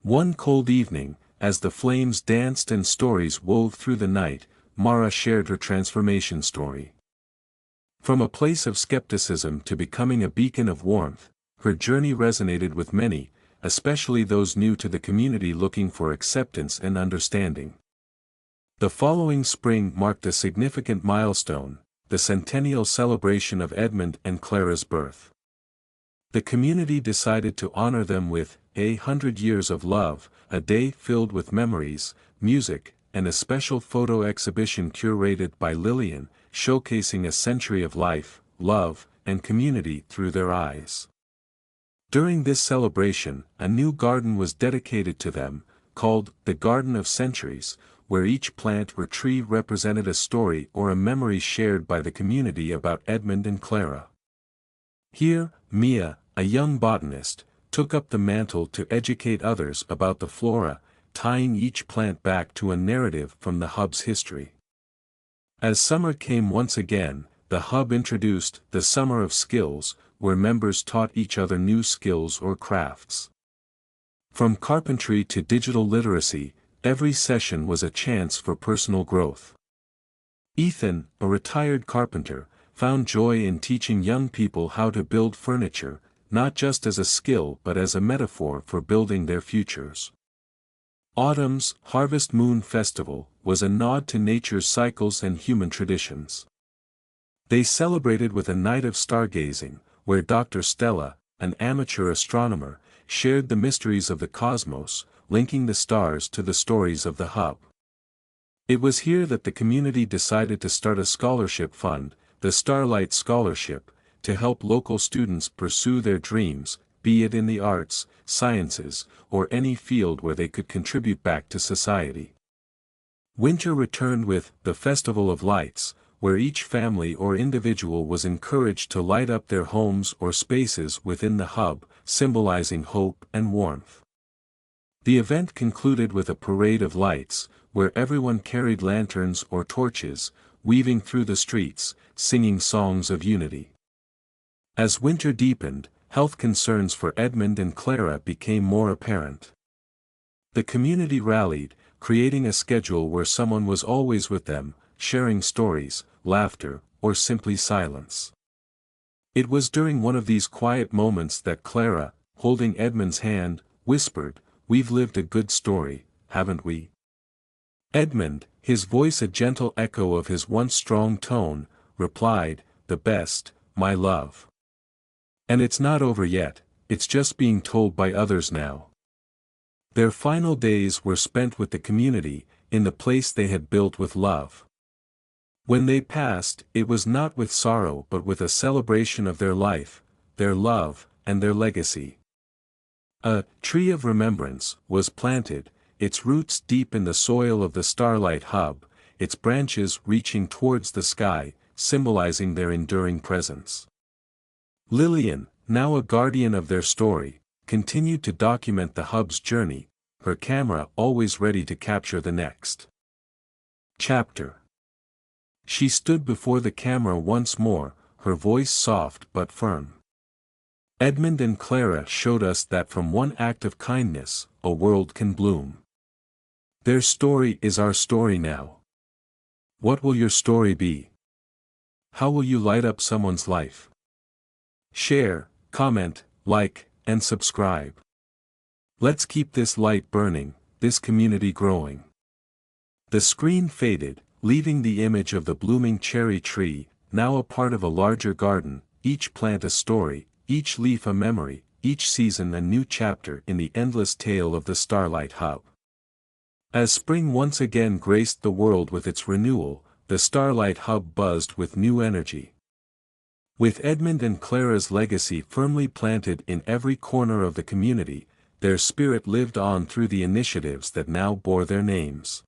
One cold evening, as the flames danced and stories wove through the night, Mara shared her transformation story. From a place of skepticism to becoming a beacon of warmth, her journey resonated with many, especially those new to the community looking for acceptance and understanding. The following spring marked a significant milestone, the centennial celebration of Edmund and Clara's birth. The community decided to honor them with 100 Years of Love, a day filled with memories, music, and a special photo exhibition curated by Lillian, showcasing a century of life, love, and community through their eyes. During this celebration, a new garden was dedicated to them, called the Garden of Centuries, where each plant or tree represented a story or a memory shared by the community about Edmund and Clara. Here, Mia, a young botanist, took up the mantle to educate others about the flora, tying each plant back to a narrative from the hub's history. As summer came once again, the hub introduced the Summer of Skills, where members taught each other new skills or crafts. From carpentry to digital literacy, every session was a chance for personal growth. Ethan, a retired carpenter, found joy in teaching young people how to build furniture, not just as a skill but as a metaphor for building their futures. Autumn's Harvest Moon Festival was a nod to nature's cycles and human traditions. They celebrated with a night of stargazing, where Dr. Stella, an amateur astronomer, shared the mysteries of the cosmos, linking the stars to the stories of the hub. It was here that the community decided to start a scholarship fund, the Starlight Scholarship, to help local students pursue their dreams, be it in the arts, sciences, or any field where they could contribute back to society. Winter returned with the Festival of Lights, where each family or individual was encouraged to light up their homes or spaces within the hub, symbolizing hope and warmth. The event concluded with a parade of lights, where everyone carried lanterns or torches, weaving through the streets, singing songs of unity. As winter deepened, health concerns for Edmund and Clara became more apparent. The community rallied, creating a schedule where someone was always with them, sharing stories, laughter, or simply silence. It was during one of these quiet moments that Clara, holding Edmund's hand, whispered, "We've lived a good story, haven't we?" Edmund, his voice a gentle echo of his once strong tone, replied, "The best, my love. And it's not over yet, it's just being told by others now." Their final days were spent with the community, in the place they had built with love. When they passed, it was not with sorrow but with a celebration of their life, their love, and their legacy. A tree of remembrance was planted, its roots deep in the soil of the Starlight Hub, its branches reaching towards the sky, symbolizing their enduring presence. Lillian, now a guardian of their story, continued to document the hub's journey, her camera always ready to capture the next chapter. She stood before the camera once more, her voice soft but firm. Edmund and Clara showed us that from one act of kindness, a world can bloom. Their story is our story now. What will your story be? How will you light up someone's life? Share, comment, like, and subscribe. Let's keep this light burning, this community growing. The screen faded, leaving the image of the blooming cherry tree, now a part of a larger garden, each plant a story, each leaf a memory, each season a new chapter in the endless tale of the Starlight Hub. As spring once again graced the world with its renewal, the Starlight Hub buzzed with new energy. With Edmund and Clara's legacy firmly planted in every corner of the community, their spirit lived on through the initiatives that now bore their names.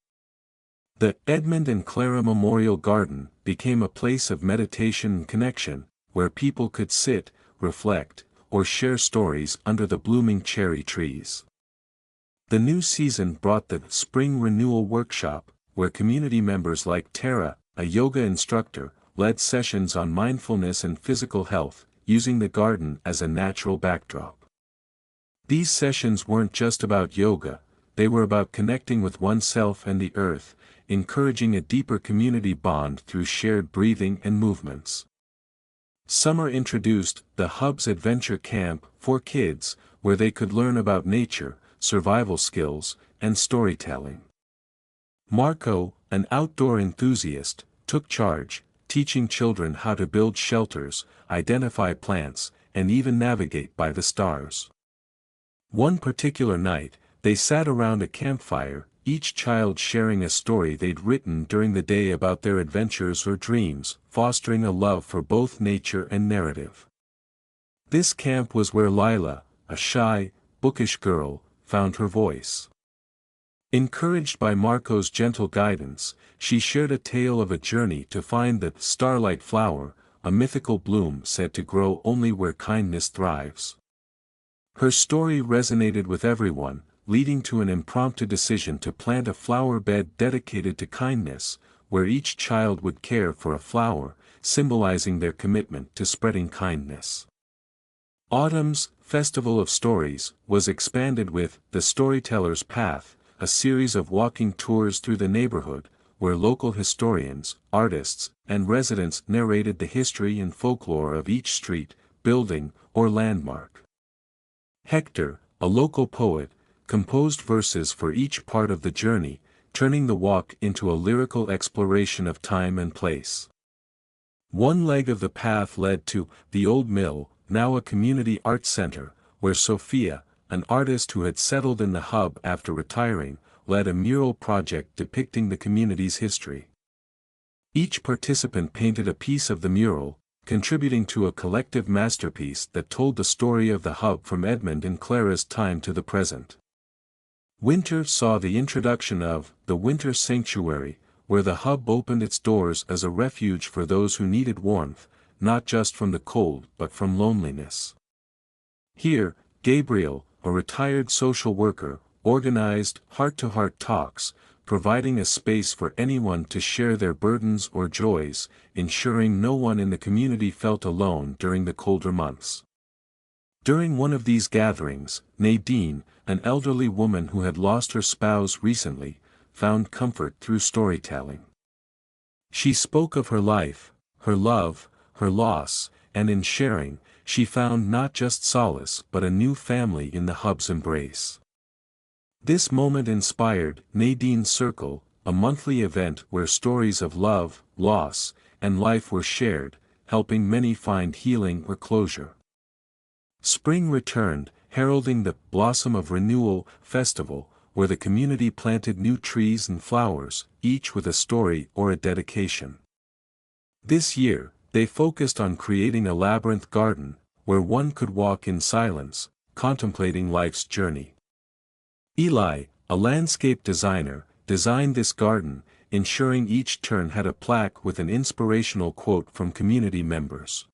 The Edmund and Clara Memorial Garden became a place of meditation and connection, where people could sit, reflect, or share stories under the blooming cherry trees. The new season brought the Spring Renewal Workshop, where community members like Tara, a yoga instructor, led sessions on mindfulness and physical health, using the garden as a natural backdrop. These sessions weren't just about yoga, they were about connecting with oneself and the earth, encouraging a deeper community bond through shared breathing and movements. Summer introduced the Hub's Adventure Camp for kids, where they could learn about nature, survival skills, and storytelling. Marco, an outdoor enthusiast, took charge, teaching children how to build shelters, identify plants, and even navigate by the stars. One particular night, they sat around a campfire, each child sharing a story they'd written during the day about their adventures or dreams, fostering a love for both nature and narrative. This camp was where Lila, a shy, bookish girl, found her voice. Encouraged by Marco's gentle guidance, she shared a tale of a journey to find the starlight flower, a mythical bloom said to grow only where kindness thrives. Her story resonated with everyone, leading to an impromptu decision to plant a flower bed dedicated to kindness, where each child would care for a flower, symbolizing their commitment to spreading kindness. Autumn's Festival of Stories was expanded with The Storyteller's Path, a series of walking tours through the neighborhood, where local historians, artists, and residents narrated the history and folklore of each street, building, or landmark. Hector, a local poet, composed verses for each part of the journey, turning the walk into a lyrical exploration of time and place. One leg of the path led to the Old Mill, now a community art center, where Sophia, an artist who had settled in the hub after retiring, led a mural project depicting the community's history. Each participant painted a piece of the mural, contributing to a collective masterpiece that told the story of the hub from Edmund and Clara's time to the present. Winter saw the introduction of the Winter Sanctuary, where the hub opened its doors as a refuge for those who needed warmth, not just from the cold but from loneliness. Here, Gabriel, a retired social worker, organized heart-to-heart talks, providing a space for anyone to share their burdens or joys, ensuring no one in the community felt alone during the colder months. During one of these gatherings, Nadine, an elderly woman who had lost her spouse recently, found comfort through storytelling. She spoke of her life, her love, her loss, and in sharing, she found not just solace but a new family in the hub's embrace. This moment inspired Nadine's Circle, a monthly event where stories of love, loss, and life were shared, helping many find healing or closure. Spring returned, heralding the Blossom of Renewal festival, where the community planted new trees and flowers, each with a story or a dedication. This year, they focused on creating a labyrinth garden, where one could walk in silence, contemplating life's journey. Eli, a landscape designer, designed this garden, ensuring each turn had a plaque with an inspirational quote from community members.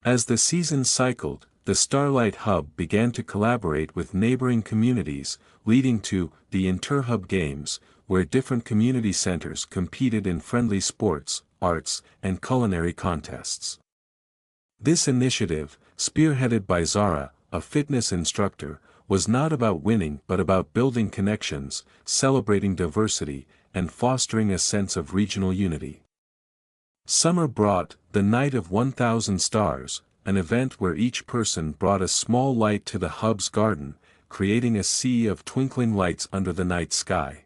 As the season cycled, the Starlight Hub began to collaborate with neighboring communities, leading to the Inter-Hub Games, where different community centers competed in friendly sports, arts, and culinary contests. This initiative, spearheaded by Zara, a fitness instructor, was not about winning but about building connections, celebrating diversity, and fostering a sense of regional unity. Summer brought the Night of 1,000 Stars, an event where each person brought a small light to the hub's garden, creating a sea of twinkling lights under the night sky.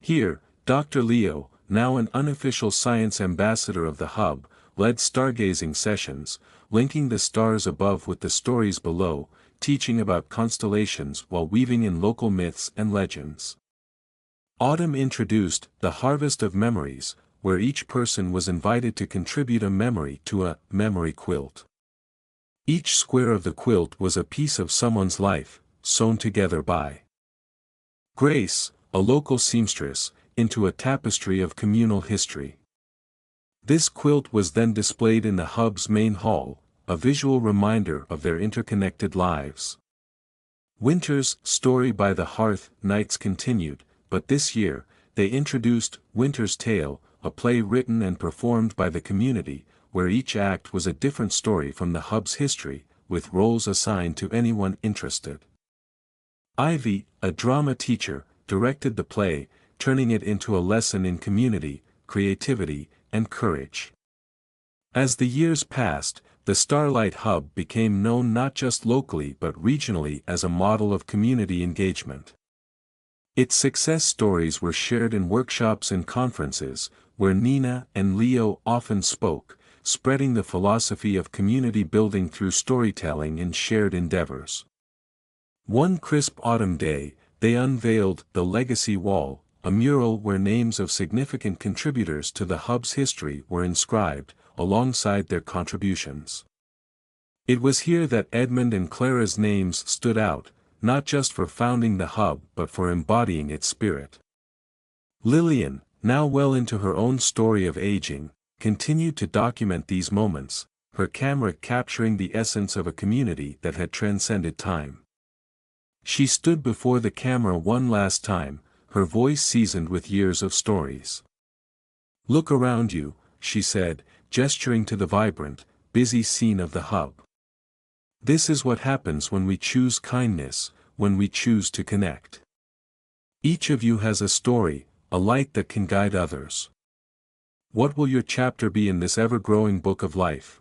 Here, Dr. Leo, now an unofficial science ambassador of the hub, led stargazing sessions, linking the stars above with the stories below, teaching about constellations while weaving in local myths and legends. Autumn introduced the Harvest of Memories, where each person was invited to contribute a memory to a memory quilt. Each square of the quilt was a piece of someone's life, sewn together by Grace, a local seamstress, into a tapestry of communal history. This quilt was then displayed in the hub's main hall, a visual reminder of their interconnected lives. Winter's Story by the Hearth nights continued, but this year, they introduced Winter's Tale, a play written and performed by the community, where each act was a different story from the hub's history, with roles assigned to anyone interested. Ivy, a drama teacher, directed the play, turning it into a lesson in community, creativity, and courage. As the years passed, the Starlight Hub became known not just locally but regionally as a model of community engagement. Its success stories were shared in workshops and conferences, where Nina and Leo often spoke, spreading the philosophy of community building through storytelling and shared endeavors. One crisp autumn day, they unveiled the Legacy Wall, a mural where names of significant contributors to the hub's history were inscribed, alongside their contributions. It was here that Edmund and Clara's names stood out, not just for founding the hub but for embodying its spirit. Lillian, now well into her own story of aging, continued to document these moments, her camera capturing the essence of a community that had transcended time. She stood before the camera one last time, her voice seasoned with years of stories. "Look around you," she said, gesturing to the vibrant, busy scene of the hub. "This is what happens when we choose kindness, when we choose to connect. Each of you has a story, a light that can guide others. What will your chapter be in this ever-growing book of life?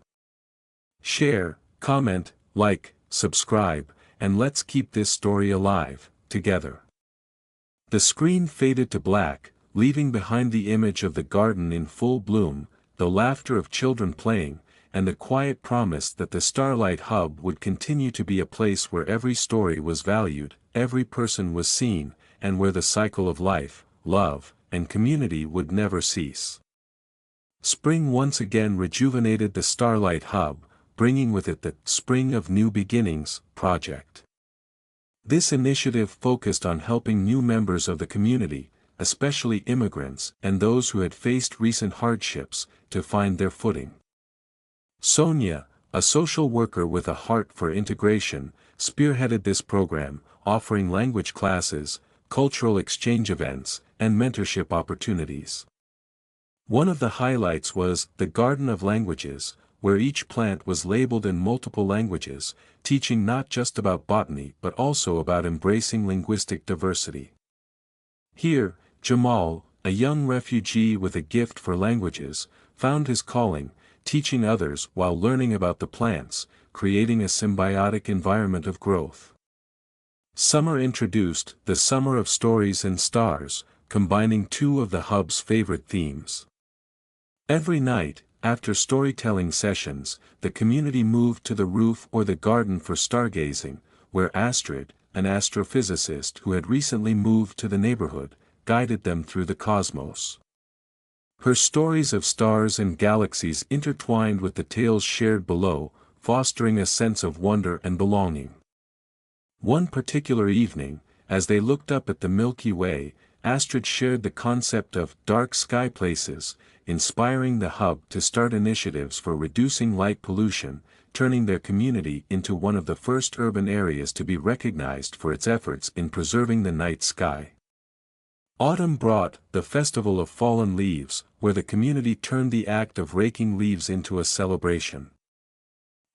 Share, comment, like, subscribe, and let's keep this story alive, together." The screen faded to black, leaving behind the image of the garden in full bloom, the laughter of children playing, and the quiet promise that the Starlight Hub would continue to be a place where every story was valued, every person was seen, and where the cycle of life, love, and community would never cease. Spring once again rejuvenated the Starlight Hub, bringing with it the Spring of New Beginnings project. This initiative focused on helping new members of the community, especially immigrants and those who had faced recent hardships, to find their footing. Sonia, a social worker with a heart for integration, spearheaded this program, offering language classes, cultural exchange events, and mentorship opportunities. One of the highlights was the Garden of Languages, where each plant was labeled in multiple languages, teaching not just about botany but also about embracing linguistic diversity. Here, Jamal, a young refugee with a gift for languages, found his calling, teaching others while learning about the plants, creating a symbiotic environment of growth. Summer introduced the Summer of Stories and Stars, combining two of the hub's favorite themes. Every night, after storytelling sessions, the community moved to the roof or the garden for stargazing, where Astrid, an astrophysicist who had recently moved to the neighborhood, guided them through the cosmos. Her stories of stars and galaxies intertwined with the tales shared below, fostering a sense of wonder and belonging. One particular evening, as they looked up at the Milky Way, Astrid shared the concept of dark sky places, inspiring the hub to start initiatives for reducing light pollution, turning their community into one of the first urban areas to be recognized for its efforts in preserving the night sky. Autumn brought the Festival of Fallen Leaves, where the community turned the act of raking leaves into a celebration.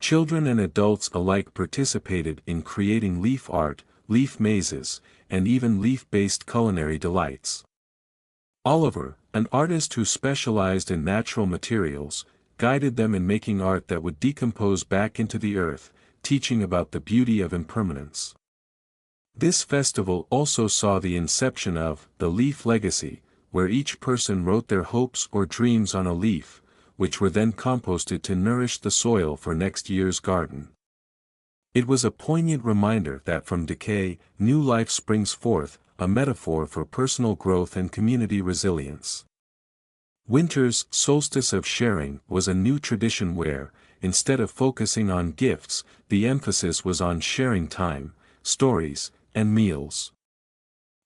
Children and adults alike participated in creating leaf art, leaf mazes, and even leaf-based culinary delights. Oliver, an artist who specialized in natural materials, guided them in making art that would decompose back into the earth, teaching about the beauty of impermanence. This festival also saw the inception of the Leaf Legacy, where each person wrote their hopes or dreams on a leaf, which were then composted to nourish the soil for next year's garden. It was a poignant reminder that from decay, new life springs forth, a metaphor for personal growth and community resilience. Winter's Solstice of Sharing was a new tradition where, instead of focusing on gifts, the emphasis was on sharing time, stories, and meals.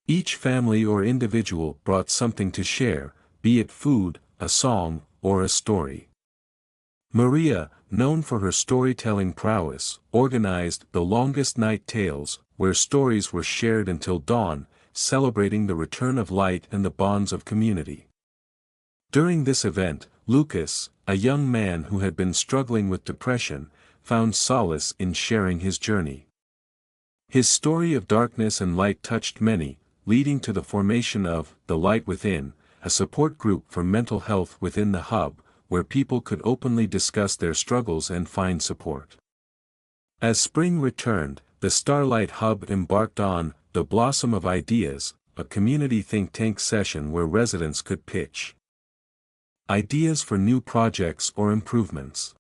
Each family or individual brought something to share, be it food, a song, or a story. Maria, known for her storytelling prowess, organized the Longest Night Tales, where stories were shared until dawn, celebrating the return of light and the bonds of community. During this event, Lucas, a young man who had been struggling with depression, found solace in sharing his journey. His story of darkness and light touched many, leading to the formation of The Light Within, a support group for mental health within the hub, where people could openly discuss their struggles and find support. As spring returned, the Starlight Hub embarked on The Blossom of Ideas, a community think tank session where residents could pitch ideas for new projects or improvements.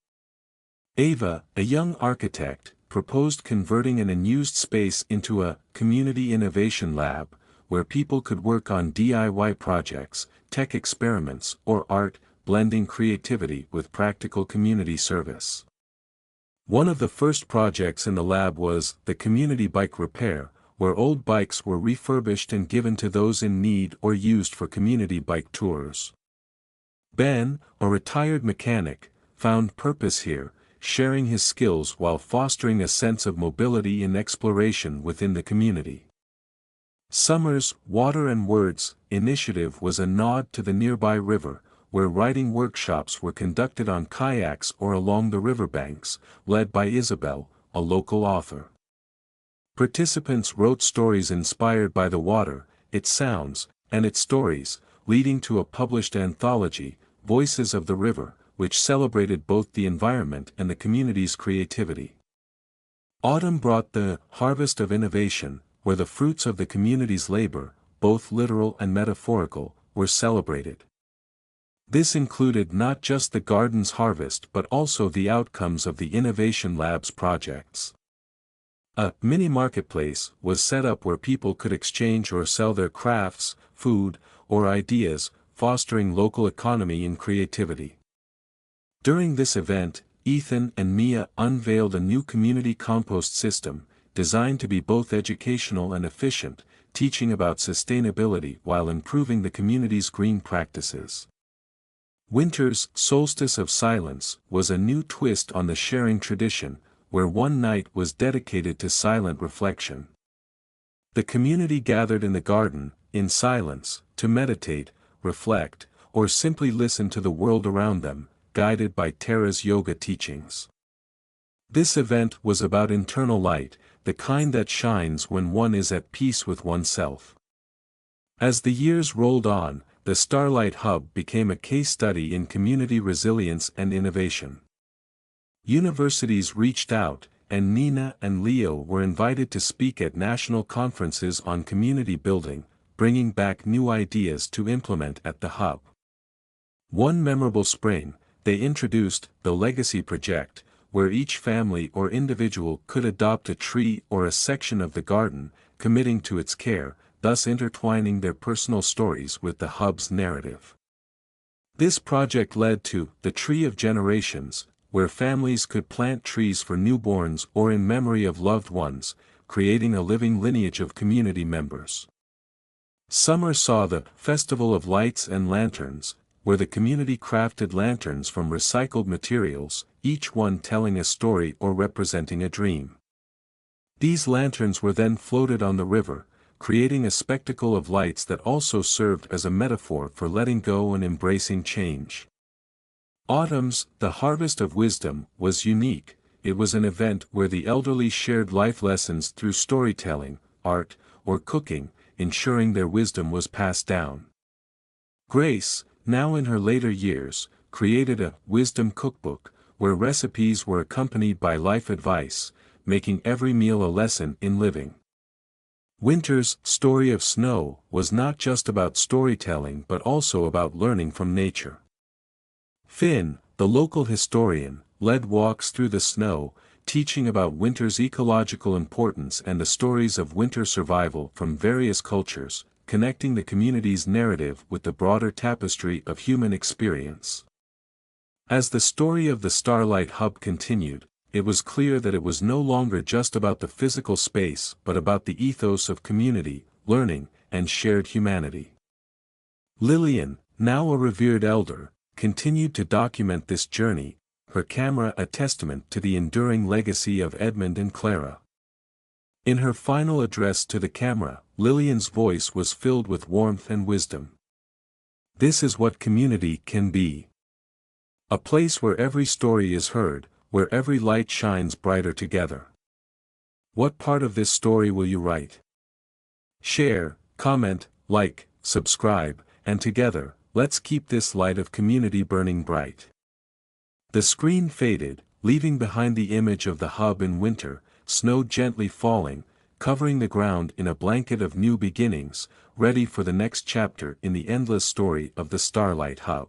Ava, a young architect, proposed converting an unused space into a community innovation lab, where people could work on DIY projects, tech experiments, or art, blending creativity with practical community service. One of the first projects in the lab was the community bike repair, where old bikes were refurbished and given to those in need or used for community bike tours. Ben, a retired mechanic, found purpose here, sharing his skills while fostering a sense of mobility and exploration within the community. Summer's Water and Words initiative was a nod to the nearby river, where writing workshops were conducted on kayaks or along the riverbanks, led by Isabel, a local author. Participants wrote stories inspired by the water, its sounds, and its stories, leading to a published anthology, Voices of the River, which celebrated both the environment and the community's creativity. Autumn brought the harvest of innovation, where the fruits of the community's labor, both literal and metaphorical, were celebrated. This included not just the garden's harvest but also the outcomes of the Innovation Lab's projects. A mini marketplace was set up where people could exchange or sell their crafts, food, or ideas, fostering local economy and creativity. During this event, Ethan and Mia unveiled a new community compost system, designed to be both educational and efficient, teaching about sustainability while improving the community's green practices. Winter's Solstice of Silence was a new twist on the sharing tradition, where one night was dedicated to silent reflection. The community gathered in the garden, in silence, to meditate, reflect, or simply listen to the world around them, guided by Tara's yoga teachings. This event was about internal light, the kind that shines when one is at peace with oneself. As the years rolled on, the Starlight Hub became a case study in community resilience and innovation. Universities reached out, and Nina and Leo were invited to speak at national conferences on community building, bringing back new ideas to implement at the hub. One memorable spring, they introduced the Legacy Project, where each family or individual could adopt a tree or a section of the garden, committing to its care, thus intertwining their personal stories with the hub's narrative. This project led to the Tree of Generations, where families could plant trees for newborns or in memory of loved ones, creating a living lineage of community members. Summer saw the Festival of Lights and Lanterns, where the community crafted lanterns from recycled materials, each one telling a story or representing a dream. These lanterns were then floated on the river, creating a spectacle of lights that also served as a metaphor for letting go and embracing change. Autumn's The Harvest of Wisdom was unique. It was an event where the elderly shared life lessons through storytelling, art, or cooking, ensuring their wisdom was passed down. Grace, now in her later years, created a wisdom cookbook, where recipes were accompanied by life advice, making every meal a lesson in living. Winter's Story of Snow was not just about storytelling but also about learning from nature. Finn, the local historian, led walks through the snow, teaching about winter's ecological importance and the stories of winter survival from various cultures, connecting the community's narrative with the broader tapestry of human experience. As the story of the Starlight Hub continued, it was clear that it was no longer just about the physical space but about the ethos of community, learning, and shared humanity. Lillian, now a revered elder, continued to document this journey, her camera a testament to the enduring legacy of Edmund and Clara. In her final address to the camera, Lillian's voice was filled with warmth and wisdom. This is what community can be. A place where every story is heard, where every light shines brighter together. What part of this story will you write? Share, comment, like, subscribe, and together, let's keep this light of community burning bright. The screen faded, leaving behind the image of the hub in winter, snow gently falling, covering the ground in a blanket of new beginnings, ready for the next chapter in the endless story of the Starlight Hub.